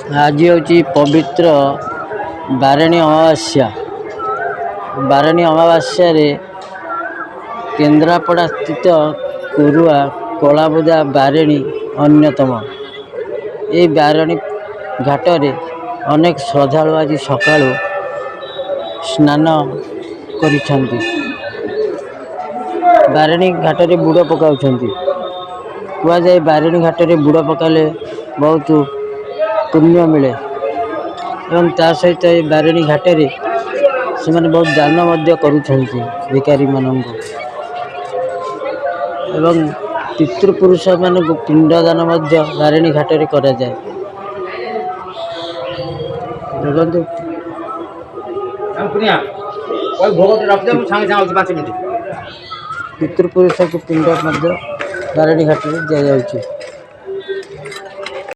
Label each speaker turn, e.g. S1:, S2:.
S1: आज हूँ पवित्र बारेणी अमावास्या। बारेणी अमावास्या रे केन्द्रापड़ा स्थित कुरुआ कलाबुदा बारेणी अन्यतम। ये बारेणी घाटरे अनेक श्रद्धालु आज सकाळु स्नान करिसेंती। बारेणी घाटरे बुड़ पकाउछंती। कुआ जाए बारेणी घाटरे बुड़ पकाले बहुत पुण्य मिले एवं ता सहित ये बारेणी घाटरे से माने बहुत दान मध्य करुछंती भिखारी मानंको एवं पितृपुरुष मानक पिंडदान मध्य बारेणी घाटरे करा जाए। देखंतु पितृपुरुष को पिंड मध्य बारेणी घाटरे दिया जाउछि।